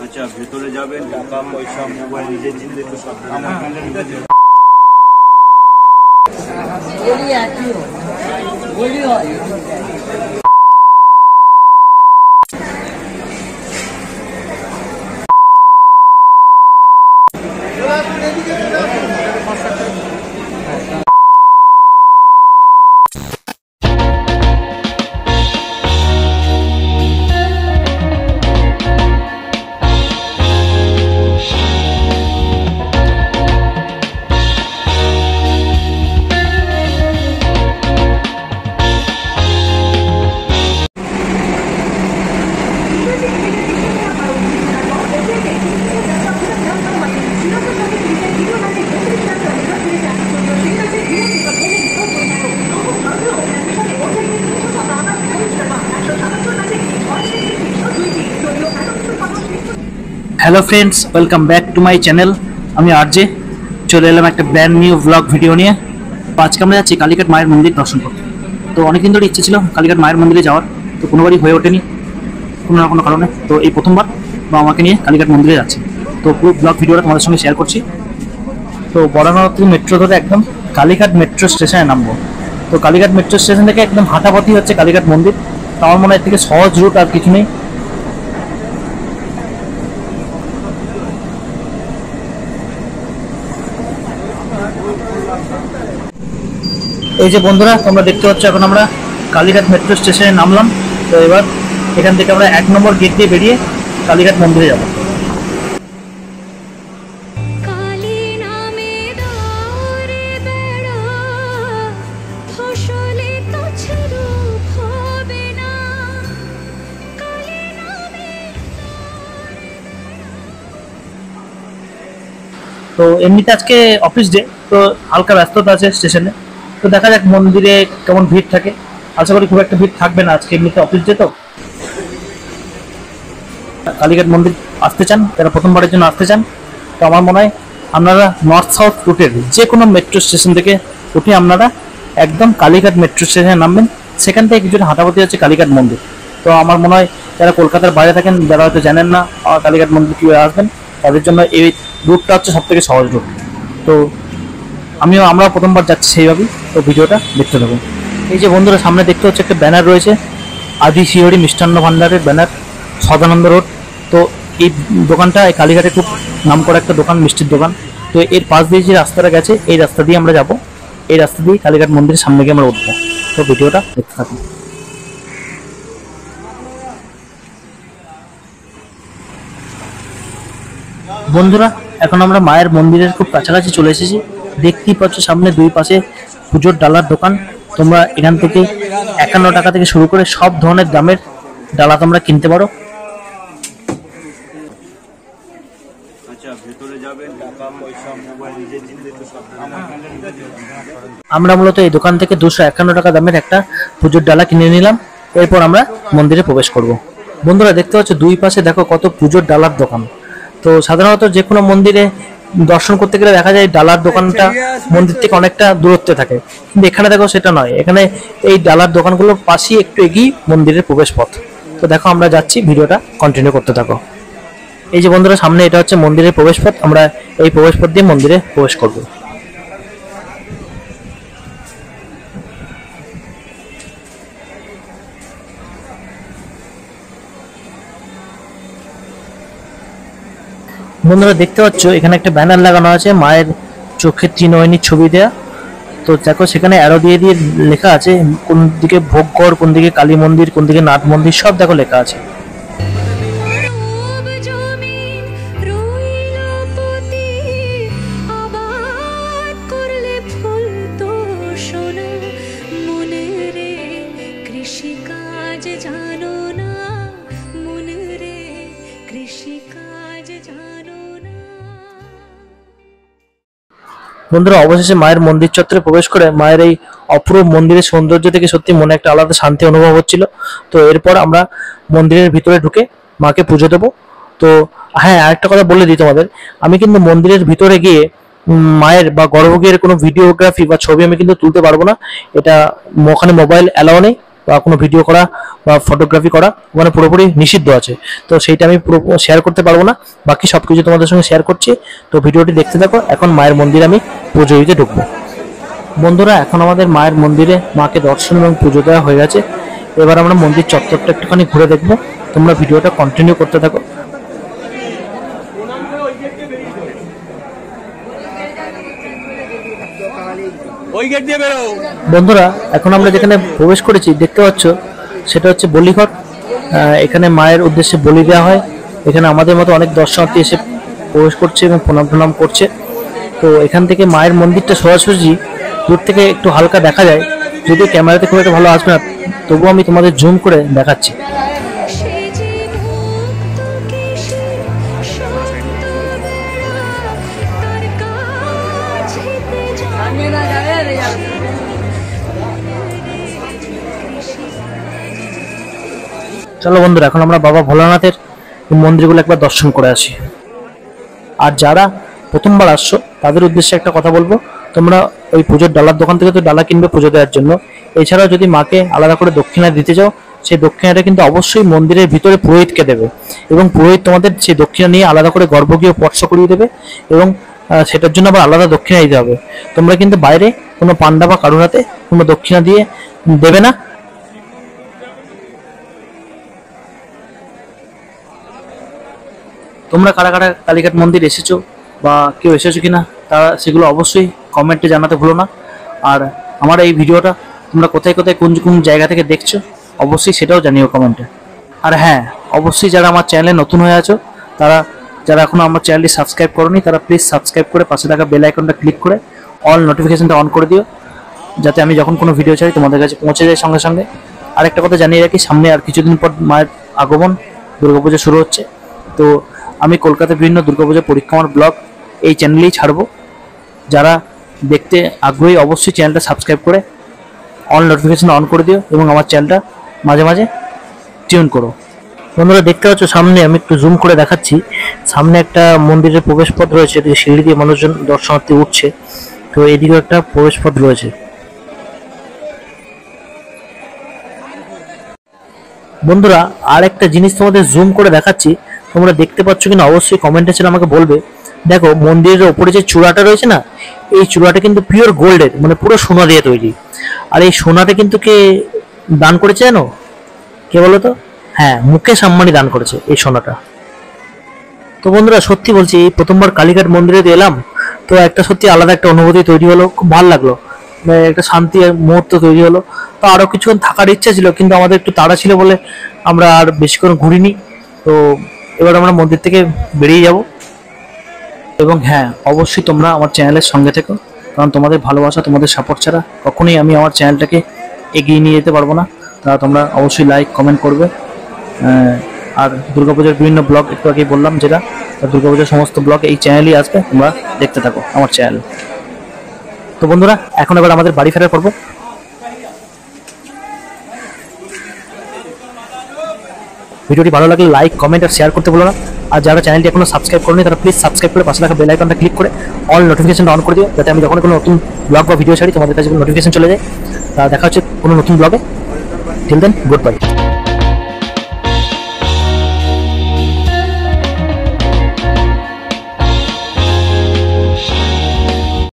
আচ্ছা, ভেতরে যাবেন, টাকা পয়সা মোবাইল নিজের জিনিস একটু সাবধানে hello friends, welcome back to my channel. আমি আরজে চলে এলাম একটা ব্র্যান্ড নিউ ব্লগ ভিডিও নিয়ে। আজকে আমরা যাচ্ছি কালীঘাট মায়ের মন্দির দর্শন করতে। তো অনেকদিন ধরে ইচ্ছে ছিল কালীঘাট মায়ের মন্দিরে যাওয়ার, তো কোনোবারই হয়ে ওঠেনি কোনো না কোনো কারণে। তো এই প্রথমবার আমাকে নিয়ে কালীঘাট মন্দিরে যাচ্ছি। তো পুরো ব্লগ ভিডিওটা তোমাদের সঙ্গে শেয়ার করছি। তো বরানগর মেট্রো ধরে একদম কালীঘাট মেট্রো স্টেশনে নামবো। তো কালীঘাট মেট্রো স্টেশন থেকে একদম হাঁটাপথই হচ্ছে কালীঘাট মন্দির। তো আমার মনে হয় এর থেকে সহজ রুট আর কিছু নেই। এই যে বন্ধুরা, তোমরা দেখতে পাচ্ছ এখন আমরা কালীঘাট মেট্রো স্টেশনে নামলাম। তো এবার এখান থেকে আমরা 1 নম্বর গেট দিয়ে বেরিয়ে কালীঘাট মন্দিরে যাব। তো এমনিতে আজকে অফিস ডে, তো হালকা ব্যস্ততা আছে স্টেশনে। তো দেখা যাক মন্দিরে কেমন ভিড় থাকে। আশা করি খুব একটা ভিড় থাকবে না আজকে, এমনিতে অফিস ডে। তো কালীঘাট মন্দির আসতে চান, যারা প্রথমবারের জন্য আসতে চান, তো আমার মনে হয় আপনারা নর্থ সাউথ রুটের যে কোনো মেট্রো স্টেশন থেকে উঠে আপনারা একদম কালীঘাট মেট্রো স্টেশনে নামবেন। সেখান থেকে কিছুটা হাঁটাপথি হচ্ছে কালীঘাট মন্দির। তো আমার মনে হয় যারা কলকাতার বাইরে থাকেন, যারা হয়তো জানেন না কালীঘাট মন্দির কীভাবে আসবেন, তাদের জন্য এই রুটটা হচ্ছে সব থেকে সহজ রুট। তো আমরা প্রথমবার যাচ্ছি সেইভাবেই। তো ভিডিওটা দেখতে থাকুন। এই যে বন্ধুরা, সামনে দেখতে হচ্ছে একটা ব্যানার রয়েছে, আদি শিহরি মিষ্টান্ন ভান্ডারের ব্যানার, সদানন্দ রোড। তো এই দোকানটা এই কালীঘাটে খুব নাম করা একটা দোকান, মিষ্টির দোকান। তো এর পাশ দিয়ে যে রাস্তাটা গেছে, এই রাস্তা দিয়ে আমরা যাব। এই রাস্তা দিয়ে কালীঘাট মন্দিরের সামনে গিয়ে আমরা উঠবো। তো ভিডিওটা দেখতে থাকুন। বন্ধুরা, এখন আমরা মায়ের মন্দিরের খুব কাছাকাছি চলে এসেছি। দেখতেই পাচ্ছ সামনে দুই পাশে পুজোর ডালার দোকান। তোমরা এখান থেকে 51 টাকা থেকে শুরু করে সব ধরনের দামের ডালা তোমরা কিনতে পারো। আমরা মূলত এই দোকান থেকে 251 টাকা দামের একটা পুজোর ডালা কিনে নিলাম। এরপর আমরা মন্দিরে প্রবেশ করব। বন্ধুরা দেখতে পাচ্ছ দুই পাশে দেখো কত পুজোর ডালার দোকান। তো সাধারণত যে কোনো মন্দিরে দর্শন করতে গেলে দেখা যায় ডালার দোকানটা মন্দির থেকে অনেকটা দূরত্বে থাকে, কিন্তু এখানে দেখো সেটা নয়। এখানে এই ডালার দোকানগুলোর পাশেই একটু এগিয়ে মন্দিরের প্রবেশ পথ। তো দেখো আমরা যাচ্ছি, ভিডিওটা কন্টিনিউ করতে থাকো। এই যে বন্ধুরা, সামনে এটা হচ্ছে মন্দিরের প্রবেশ পথ। আমরা এই প্রবেশ পথ দিয়ে মন্দিরে প্রবেশ করব। বন্ধুরা দেখতে পাচ্ছ এখানে একটা ব্যানার লাগানো আছে, মায়ের চোখে ত্রিনয়নীর ছবি দেয়া। তো দেখো সেখানে অ্যারো দিয়ে দিয়ে লেখা আছে কোন দিকে ভোগগড়, কোন দিকে কালী মন্দির, কোন দিকে নাট মন্দির, সব দেখো লেখা আছে। বন্ধুরা অবশেষে মায়ের মন্দির চত্বরে প্রবেশ করে মায়ের এই অপূর্ব মন্দিরের সৌন্দর্য থেকে সত্যি মনে একটা আলাদা শান্তি অনুভব হচ্ছিল। তো এরপর আমরা মন্দিরের ভিতরে ঢুকে মাকে পুজো দেবো। তো হ্যাঁ, আরেকটা কথা বলে দিই তোমাদের, আমি কিন্তু মন্দিরের ভিতরে গিয়ে মায়ের বা গর্ভগৃহের কোনো ভিডিওগ্রাফি বা ছবি আমি কিন্তু তুলতে পারবো না। এটা ওখানে মোবাইল অ্যালাউ নেই, বা কোনো ভিডিও করা বা ফটোগ্রাফি করা ওখানে পুরোপুরি নিষিদ্ধ আছে। তো সেইটা আমি পুরো শেয়ার করতে পারবো না, বাকি সবকিছু তোমাদের সঙ্গে শেয়ার করছি। তো ভিডিওটি দেখতে থাকো। এখন মায়ের মন্দিরে আমি পুজো দিতে ঢুকবো। বন্ধুরা, এখন আমাদের মায়ের মন্দিরে মাকে দর্শন এবং পুজো দেওয়া হয়ে গেছে। এবার আমরা মন্দির চত্বরটা একটুখানি ঘুরে দেখবো। তোমরা ভিডিওটা কন্টিনিউ করতে থাকো। বন্ধুরা, এখন আমরা যেখানে প্রবেশ করেছি দেখতে পাচ্ছ, সেটা হচ্ছে বলিঘর। এখানে মায়ের উদ্দেশ্যে বলি দেওয়া হয়। এখানে আমাদের মতো অনেক দর্শনার্থী এসে প্রবেশ করছে এবং প্রণাম করছে। তো এখান থেকে মায়ের মন্দিরটা সরাসরি দূর থেকে একটু হালকা দেখা যায়, যদিও ক্যামেরাতে খুব একটা ভালো আসবে না, তবুও আমি তোমাদের জুম করে দেখাচ্ছি। চলো বন্ধুরা, এখন আমরা বাবা ভোলানাথের মন্দিরগুলো একবার দর্শন করে আসি। আর যারা প্রথমবার আসছো তাদের উদ্দেশ্যে একটা কথা বলবো, তোমরা ওই পুজোর ডালার দোকান থেকে তো ডালা কিনবে পুজো দেওয়ার জন্য। এছাড়াও যদি মাকে আলাদা করে দক্ষিণা দিতে চাও, সেই দক্ষিণাটা কিন্তু অবশ্যই মন্দিরের ভিতরে পুরোহিতকে দেবে, এবং পুরোহিত তোমাদের সেই দক্ষিণা নিয়ে আলাদা করে গর্ভগৃহ স্পর্শ করিয়ে দেবে, এবং সেটার জন্য আবার আলাদা দক্ষিণা দিতে হবে। তোমরা কিন্তু বাইরে কোনো পান্ডা বা কারুর হাতে কোনো দক্ষিণা দিয়ে দেবে না। তোমরা কারা কারা কালীঘাট মন্দির এসেছো বা কেউ এসেছো কিনা, তারা সেগুলো অবশ্যই কমেন্টে জানাতে ভুলো না। আর আমার এই ভিডিওটা তোমরা কোথায় কোথায় কোন কোন জায়গা থেকে দেখছো অবশ্যই সেটাও জানিও কমেন্টে। আর হ্যাঁ, অবশ্যই যারা আমার চ্যানেলে নতুন হয়ে আছো, যারা এখনো আমার চ্যানেলটি সাবস্ক্রাইব করোনি, তারা প্লিজ সাবস্ক্রাইব করে পাশে থাকা বেল আইকনটা ক্লিক করে অল নোটিফিকেশনটা অন করে দিও, যাতে আমি যখন কোনো ভিডিও ছাড়ি তোমাদের কাছে পৌঁছে যায় সঙ্গে সঙ্গে। আরেকটা কথা জানিয়ে রাখি, সামনে আর কিছুদিন পর মায়ের আগমন, দুর্গাপুজো শুরু হচ্ছে। তো আমি কলকাতার বিভিন্ন দুর্গাপূজা পরিক্রমার ব্লগ এই চ্যানেলেই ছাড়বো। যারা দেখতে আগ্রহী অবশ্যই চ্যানেলটা সাবস্ক্রাইব করে অল নোটিফিকেশন অন করে দিও, এবং আমার চ্যানেলটা মাঝে মাঝে টিউন করো। বন্ধুরা, দেখতে পাচ্ছ সামনে, আমি একটু জুম করে দেখাচ্ছি, সামনে একটা মন্দিরের প্রবেশপথ রয়েছে, এদিকে সিঁড়ি দিয়ে মানুষজন দর্শনার্থী উঠছে। তো এদিকেও একটা প্রবেশপথ রয়েছে। বন্ধুরা, আর একটা জিনিস তোমাদের জুম করে দেখাচ্ছি, তোমরা দেখতে পাচ্ছ কিনা অবশ্যই কমেন্টে ছিল আমাকে বলবে। দেখো, মন্দিরের ওপরে যে চূড়াটা রয়েছে না, এই চূড়াটা কিন্তু পিওর গোল্ডের, মানে পুরো সোনা দিয়ে তৈরি। আর এই সোনাটা কিন্তু কে দান করেছে জানো? কে বলো তো? হ্যাঁ, মুকেশ আম্বানি দান করেছে এই সোনাটা। তো বন্ধুরা, সত্যি বলছি, এই প্রথমবার কালীঘাট মন্দিরে এলাম, তো একটা সত্যি আলাদা একটা অনুভূতি তৈরি হলো, খুব ভালো লাগলো, একটা শান্তি মুহূর্ত তৈরি হলো। তো আরো কিছুক্ষণ থাকার ইচ্ছা ছিল, কিন্তু আমাদের একটু তাড়া ছিল বলে আমরা আর বেশিক্ষণ ঘুরিনি। তো এবার আমরা মন্দির থেকে বেরিয়ে যাব। এবং হ্যাঁ, অবশ্যই তোমরা আমার চ্যানেলের সঙ্গে থেকো, কারণ তোমাদের ভালোবাসা, তোমাদের সাপোর্ট ছাড়া কখনোই আমি আমার চ্যানেলটাকে এগিয়ে নিয়ে যেতে পারবো না। তা তোমরা অবশ্যই লাইক কমেন্ট করবে। আর দুর্গাপূজার বিভিন্ন ব্লগ একটু আগেই বললাম, যেটা দুর্গাপূজার সমস্ত ব্লগ এই চ্যানেলই আসবে, তোমরা দেখতে থাকো আমার চ্যানেল। তো বন্ধুরা, এখন এবার আমাদের বাড়ি ফেরার পর্ব। ভিডিওটি ভালো লাগলে লাইক কমেন্ট আর শেয়ার করতে ভুলো না। আর যারা চ্যানেলটি এখনো সাবস্ক্রাইব করেনি, তারা প্লিজ সাবস্ক্রাইব করে পাশে থাকা বেল আইকনটা ক্লিক করে অল নোটিফিকেশনটা অন করে দিও, যাতে আমি যখন কোনো নতুন ব্লগ বা ভিডিও ছাড়ি তোমাদের কাছে নোটিফিকেশন চলে যায়। তা দেখা হচ্ছে কোনো নতুন ব্লগে। Till then, good by.